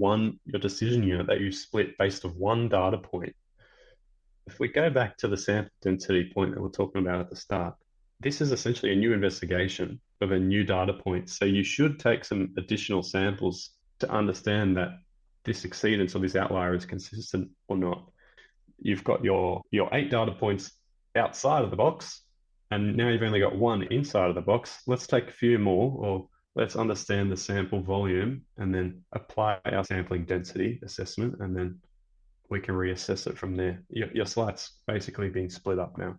decision unit that you split based on one data point, if we go back to the sample density point that we're talking about at the start, this is essentially a new investigation of a new data point. So you should take some additional samples to understand that this exceedance or this outlier is consistent or not. You've got your 8 data points outside of the box, and now you've only got one inside of the box. Let's take a few more, or let's understand the sample volume and then apply our sampling density assessment, and then we can reassess it from there. Your site's basically being split up now.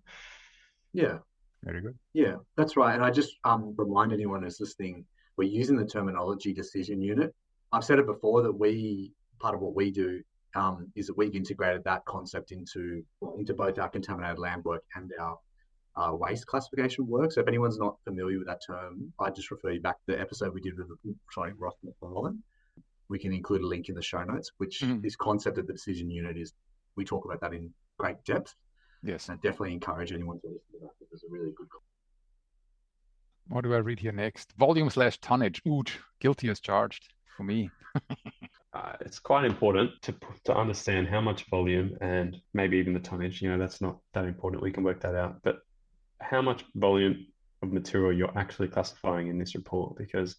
Yeah. Very good. Yeah, that's right. And I just remind anyone who's listening, we're using the terminology decision unit. I've said it before that part of what we do is that we've integrated that concept into both our contaminated land work and our waste classification work. So if anyone's not familiar with that term, I just refer you back to the episode we did with Ross McFarlane. We can include a link in the show notes, which this concept of the decision unit is, we talk about that in great depth. Yes. And I definitely encourage anyone to listen to that because it's a really good concept. What do I read here next? Volume/tonnage. Ouch, guilty as charged for me. It's quite important to understand how much volume and maybe even the tonnage. That's not that important. We can work that out. But how much volume of material you're actually classifying in this report, because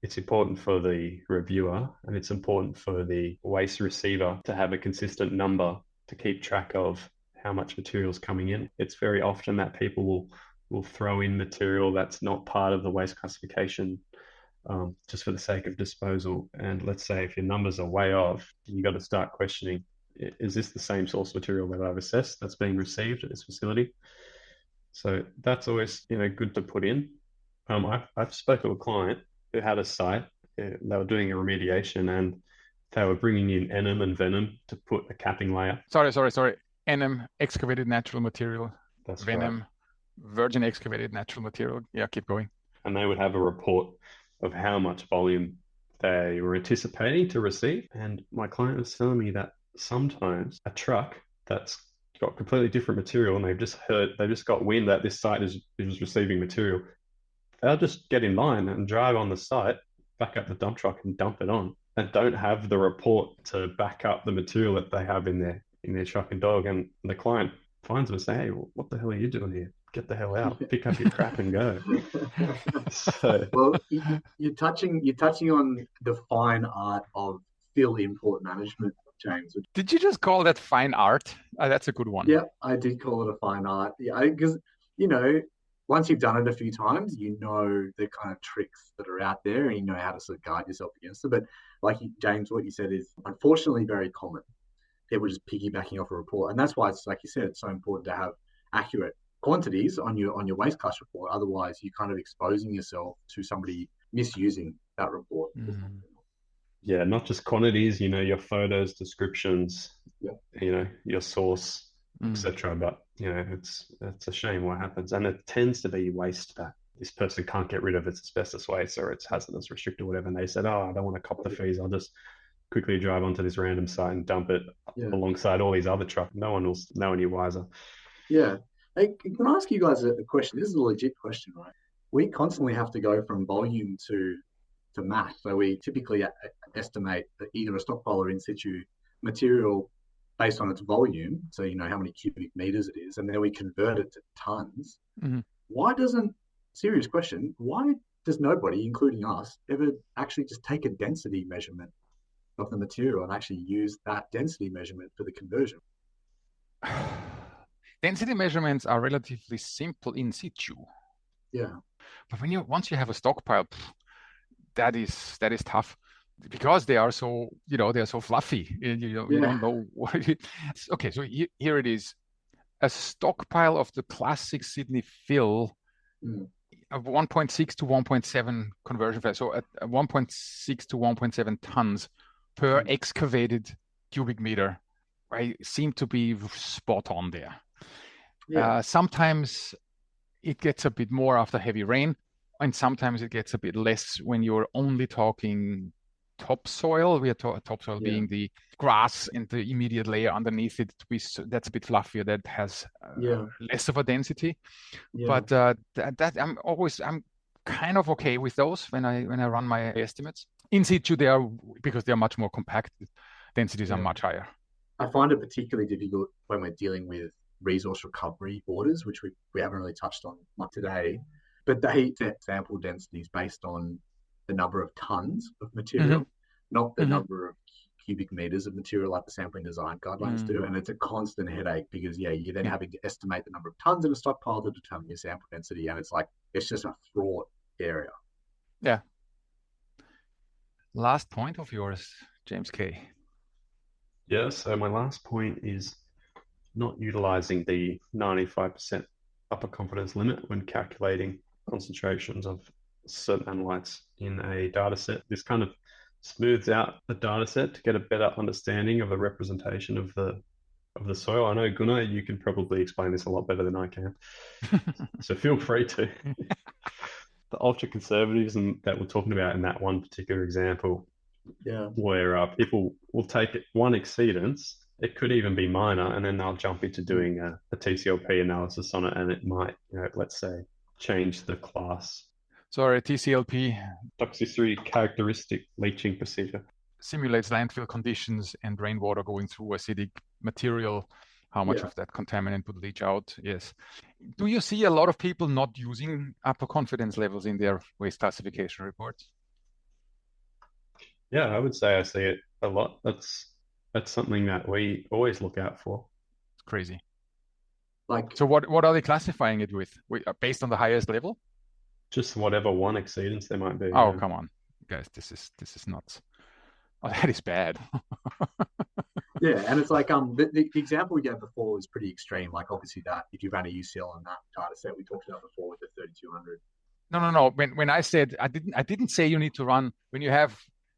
it's important for the reviewer and it's important for the waste receiver to have a consistent number to keep track of how much material is coming in. It's very often that people will throw in material that's not part of the waste classification just for the sake of disposal. And let's say if your numbers are way off, you got to start questioning, is this the same source material that I've assessed that's being received at this facility? So that's always good to put in. I've spoken to a client who had a site. They were doing a remediation and they were bringing in NM and venom to put a capping layer. Sorry. NM, excavated natural material. That's venom, right. Virgin excavated natural material. Yeah, keep going. And they would have a report of how much volume they were anticipating to receive. And my client was telling me that sometimes a truck that's got completely different material and they've just got wind that this site is receiving material, they'll just get in line and drive on the site, back up the dump truck and dump it on, and don't have the report to back up the material that they have in their truck and dog. And the client finds them and say, hey, what the hell are you doing here? get the hell out, pick up your crap and go. So, well, you're touching on the fine art of fill import management, James. Did you just call that fine art? That's a good one. Yeah, I did call it a fine art. Yeah, because once you've done it a few times, you know the kind of tricks that are out there, and you know how to sort of guard yourself against it. But like James, what you said is unfortunately very common. People just piggybacking off a report, and that's why it's like you said, it's so important to have accurate quantities on your waste class report. Otherwise, you're kind of exposing yourself to somebody misusing that report. Yeah, not just quantities, your photos, descriptions, your source, etc. But it's a shame what happens, and it tends to be waste that this person can't get rid of its asbestos waste or it's hazardous restricted or whatever, and they said, "Oh, I don't want to cop the fees. I'll just quickly drive onto this random site and dump it alongside all these other trucks. No one will know any wiser." Yeah. Hey, can I ask you guys a question? This is a legit question, right? We constantly have to go from volume to mass. So we typically estimate either a stockpile or in situ material based on its volume. So how many cubic meters it is, and then we convert it to tons. Mm-hmm. Serious question, why does nobody, including us, ever actually just take a density measurement of the material and actually use that density measurement for the conversion? Density measurements are relatively simple in situ. Yeah. But once you have a stockpile, that is tough because they are so they're so fluffy. You don't know what it is. Okay, so here it is, a stockpile of the classic Sydney fill of 1.6 to 1.7 conversion factor. So at 1.6 to 1.7 tons per excavated cubic meter, I seem to be spot on there. Yeah. Sometimes it gets a bit more after heavy rain, and sometimes it gets a bit less when you're only talking topsoil. We are topsoil being the grass and the immediate layer underneath it. That's a bit fluffier. That has less of a density. Yeah. But I'm kind of okay with those when I run my estimates. In situ, because they are much more compact. Densities are much higher. I find it particularly difficult when we're dealing with resource recovery orders, which we haven't really touched on much today, but they set sample densities based on the number of tons of material, not the number of cubic meters of material like the sampling design guidelines do. And it's a constant headache because you're then having to estimate the number of tons in a stockpile to determine your sample density, and it's just a fraught area. Yeah. Last point of yours, James K. Yeah, so my last point is not utilizing the 95% upper confidence limit when calculating concentrations of certain analytes in a data set. This kind of smooths out the data set to get a better understanding of the representation of the soil. I know, Gunnar, you can probably explain this a lot better than I can. So feel free to. The ultra conservatism that we're talking about in that one particular example, where people will take one exceedance, it could even be minor, and then they'll jump into doing a TCLP analysis on it, and it might, let's say, change the class. Sorry, TCLP. Toxicity characteristic leaching procedure. Simulates landfill conditions and rainwater going through acidic material, how much of that contaminant would leach out. Yes. Do you see a lot of people not using upper confidence levels in their waste classification reports? Yeah, I would say I see it a lot. That's something that we always look out for. It's crazy. So what are they classifying it with? Based on the highest level? Just whatever one exceedance there might be. Oh, come on, guys, this is nuts. Oh, that is bad. Yeah, and it's like the example we gave before was pretty extreme. Like obviously that if you ran a UCL on that data set we talked about before with the 3200. No. When I said I didn't say you need to run when you have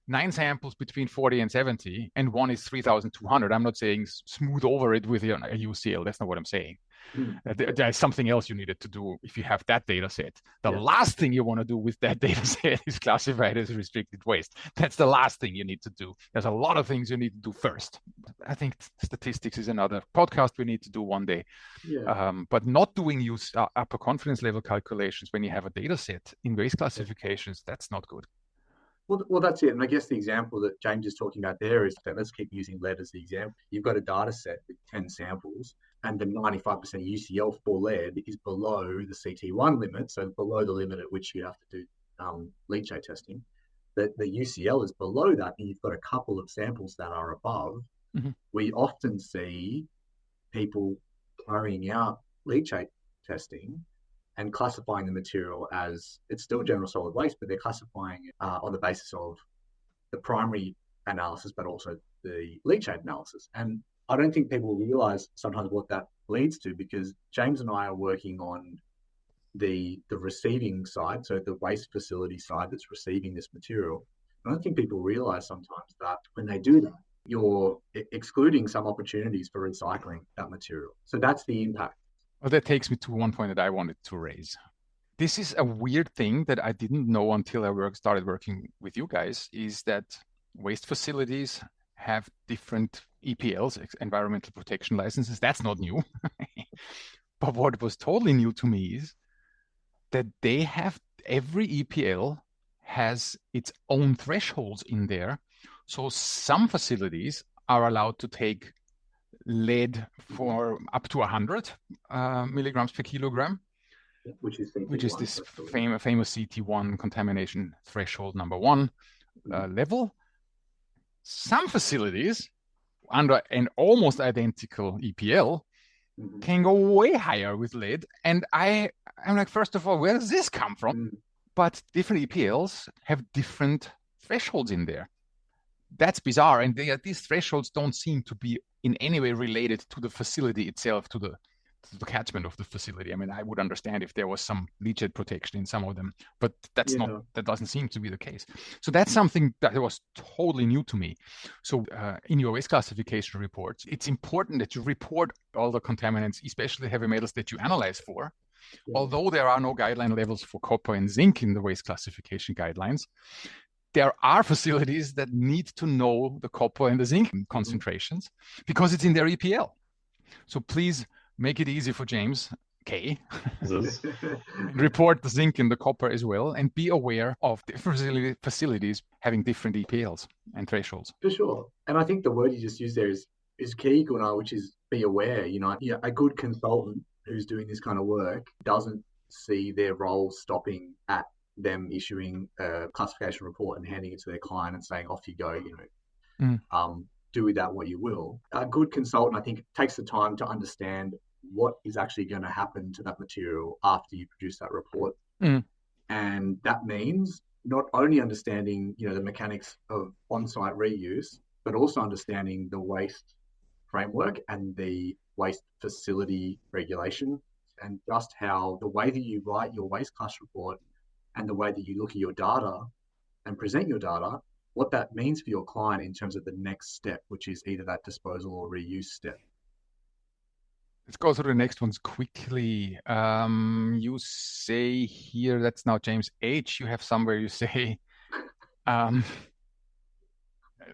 9 samples between 40 and 70 and one is 3,200. I'm not saying smooth over it with a UCL. That's not what I'm saying. There's something else you needed to do if you have that data set. The last thing you want to do with that data set is classify it as restricted waste. That's the last thing you need to do. There's a lot of things you need to do first. I think statistics is another podcast we need to do one day. But not doing upper confidence level calculations when you have a data set in waste classifications, that's not good. Well, that's it. And I guess the example that James is talking about there is that let's keep using lead as the example. You've got a data set with 10 samples and the 95% UCL for lead is below the CT1 limit, so below the limit at which you have to do leachate testing, the UCL is below that, and you've got a couple of samples that are above, we often see people carrying out leachate testing and classifying the material as, it's still general solid waste, but they're classifying it on the basis of the primary analysis, but also the leachate analysis. And I don't think people realize sometimes what that leads to, because James and I are working on the receiving side, so the waste facility side that's receiving this material. I don't think people realize sometimes that when they do that, you're excluding some opportunities for recycling that material. So that's the impact. Well, that takes me to one point that I wanted to raise. This is a weird thing that I didn't know until I started working with you guys, is that waste facilities have different EPLs, environmental protection licenses. That's not new. But what was totally new to me is that they have, every EPL has its own thresholds in there. So some facilities are allowed to take lead for up to 100 milligrams per kilogram, which is this famous CT1 contamination threshold number 1 level. Some facilities under an almost identical EPL can go way higher with lead. And I'm like, first of all, where does this come from? But different EPLs have different thresholds in there. That's bizarre. And these thresholds don't seem to be in any way related to the facility itself, to the catchment of the facility. I mean, I would understand if there was some leachate protection in some of them, but that doesn't seem to be the case. So that's something that was totally new to me. So in your waste classification reports, it's important that you report all the contaminants, especially heavy metals, that you analyze for. Although there are no guideline levels for copper and zinc in the waste classification guidelines, there are facilities that need to know the copper and the zinc concentrations because it's in their EPL. So please make it easy for James K. Report the zinc and the copper as well, and be aware of different facilities having different EPLs and thresholds. For sure. And I think the word you just used there is key, Gunnar, which is be aware. A good consultant who's doing this kind of work doesn't see their role stopping at them issuing a classification report and handing it to their client and saying, off you go, do with that what you will. A good consultant, I think, takes the time to understand what is actually going to happen to that material after you produce that report. And that means not only understanding, the mechanics of on-site reuse, but also understanding the waste framework and the waste facility regulation, and just how the way that you write your waste class report and the way that you look at your data and present your data, what that means for your client in terms of the next step, which is either that disposal or reuse step. Let's go through the next ones quickly. You say here, that's now James H. You have somewhere you say,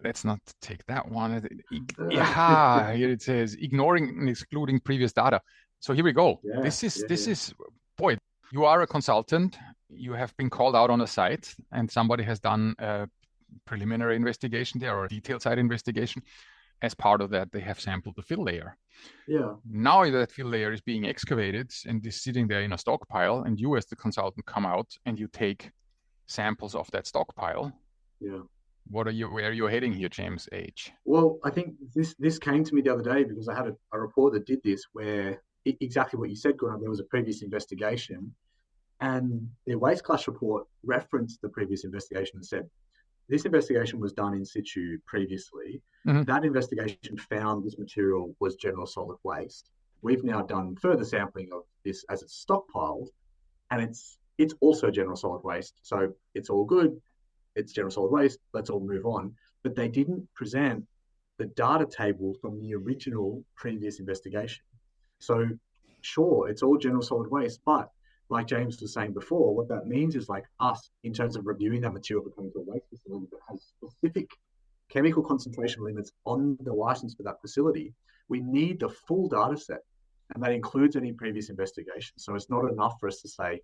let's not take that one. Here it says, ignoring and excluding previous data. So here we go. This is, boy, you are a consultant. You have been called out on a site and somebody has done a preliminary investigation there or a detailed site investigation. As part of that, they have sampled the fill layer. Now that fill layer is being excavated and is sitting there in a stockpile, and you as the consultant come out and you take samples of that stockpile. Where are you heading here, James H? Well, I think this came to me the other day because I had a report that did this, where exactly what you said, Gunnar. There was a previous investigation, and the waste class report referenced the previous investigation and said, this investigation was done in situ previously. That investigation found this material was general solid waste. We've now done further sampling of this as it's stockpiled, and it's also general solid waste. So it's all good. It's general solid waste. Let's all move on. But they didn't present the data table from the original previous investigation. So sure, it's all general solid waste, but like James was saying before, what that means is like us, in terms of reviewing that material that comes to a waste facility that has specific chemical concentration limits on the license for that facility, we need the full data set, and that includes any previous investigation. So it's not enough for us to say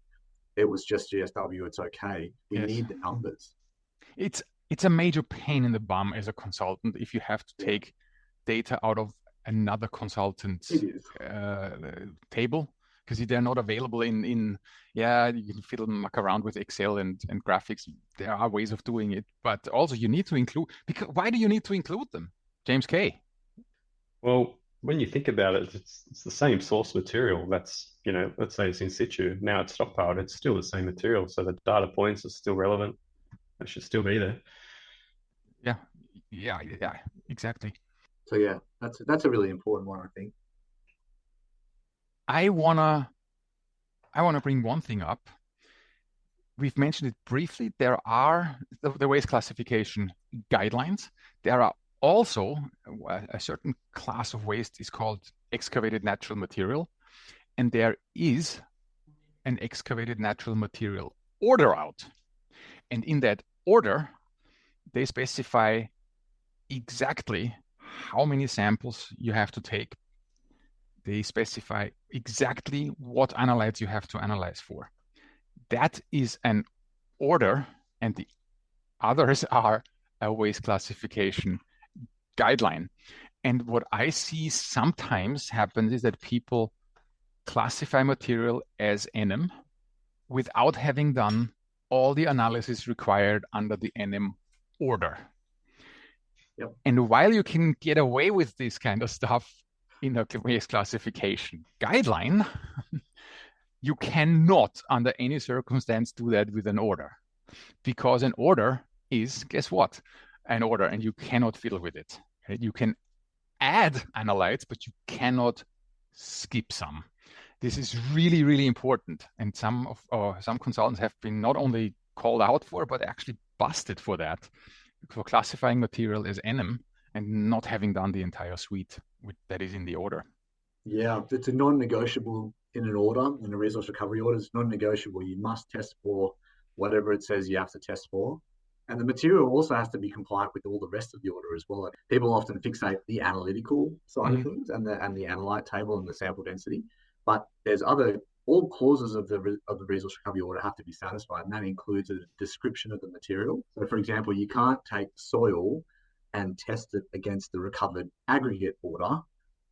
it was just GSW, it's okay. We need the numbers. It's a major pain in the bum as a consultant if you have to take data out of another consultant's It is. table, because they're not available in yeah, you can fiddle muck around with Excel and graphics. There are ways of doing it, but also you need to include, because why do you need to include them, James K? Well, when you think about it, it's the same source material. That's, let's say it's in situ. Now it's stockpiled. It's still the same material. So the data points are still relevant. They should still be there. Yeah, exactly. So yeah, that's a really important one, I think. I wanna bring one thing up. We've mentioned it briefly. There are the waste classification guidelines. There are also a certain class of waste is called excavated natural material, and there is an excavated natural material order out. And in that order, they specify exactly how many samples you have to take. They specify exactly what analytes you have to analyze for. That is an order, and the others are a waste classification guideline. And what I see sometimes happens is that people classify material as NM without having done all the analysis required under the NM order. Yep. And while you can get away with this kind of stuff in a waste classification guideline, you cannot, under any circumstance, do that with an order, because an order is, guess what? An order, and you cannot fiddle with it. Right? You can add analytes, but you cannot skip some. This is really, really important. And some consultants have been not only called out for, but actually busted for that, for classifying material as NM and not having done the entire suite that is in the order. Yeah, it's a non-negotiable in an order, in a resource recovery order. It's non-negotiable. You must test for whatever it says you have to test for. And the material also has to be compliant with all the rest of the order as well. People often fixate the analytical side of things and the analyte table and the sample density, but there's all clauses of the resource recovery order have to be satisfied, and that includes a description of the material. So, for example, you can't take soil and test it against the recovered aggregate order,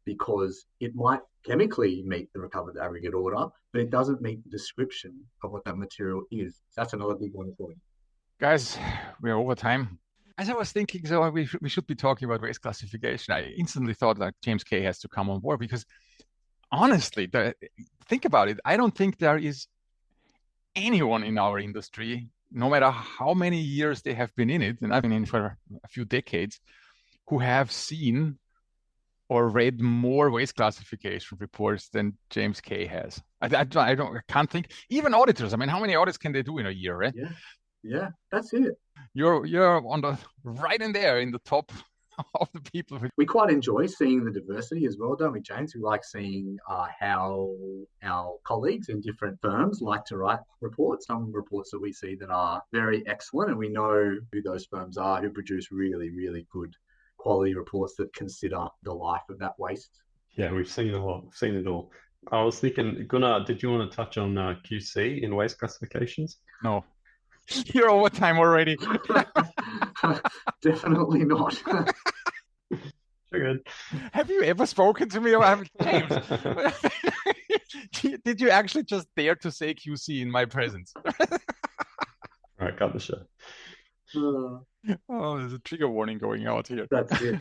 because it might chemically meet the recovered aggregate order, but it doesn't meet the description of what that material is. So that's another big one for you. Guys, we're over time. As I was thinking, so we should be talking about waste classification, I instantly thought that James K has to come on board, because honestly, think about it. I don't think there is anyone in our industry, no matter how many years they have been in it, and I've been in for a few decades, who have seen or read more waste classification reports than James K has. I can't think. Even auditors. I mean, how many audits can they do in a year, right? Yeah, that's it. You're on the right in there in the top of the people. We quite enjoy seeing the diversity as well, don't we, James? We like seeing how our colleagues in different firms like to write reports. Some reports that we see that are very excellent, and we know who those firms are, who produce really, really good quality reports that consider the life of that waste. Yeah, we've seen a lot. We've seen it all. I was thinking, Gunnar, did you want to touch on QC in waste classifications? No. You're over time already. Definitely not. Good. Have you ever spoken to me about James? Did you actually just dare to say QC in my presence? All right, cut the show. Oh, there's a trigger warning going out here. That's it.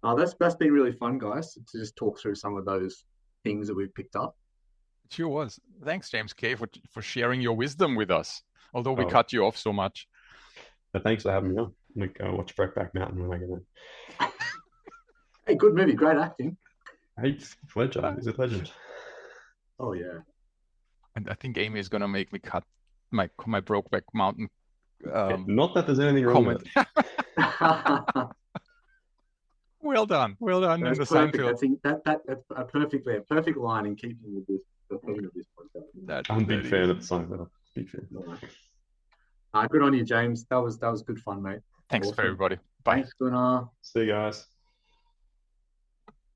That's been really fun, guys, to just talk through some of those things that we've picked up. It sure was. Thanks, James K, for sharing your wisdom with us, although we cut you off so much. But thanks for having me on. I'm going to go watch Brokeback Mountain when I get in. Hey, good movie, great acting. Hey, Fletcher, he's a legend. Oh, yeah. And I think Amy is going to make me cut my Brokeback Mountain not that there's anything wrong with it. Well done. That's perfect. That's a perfect line in keeping with the theme of this podcast. I'm a big fan of the song. Big fan. Good on you, James. That was good fun, mate. Thanks for everybody. Bye. Thanks, Gunnar. See you guys.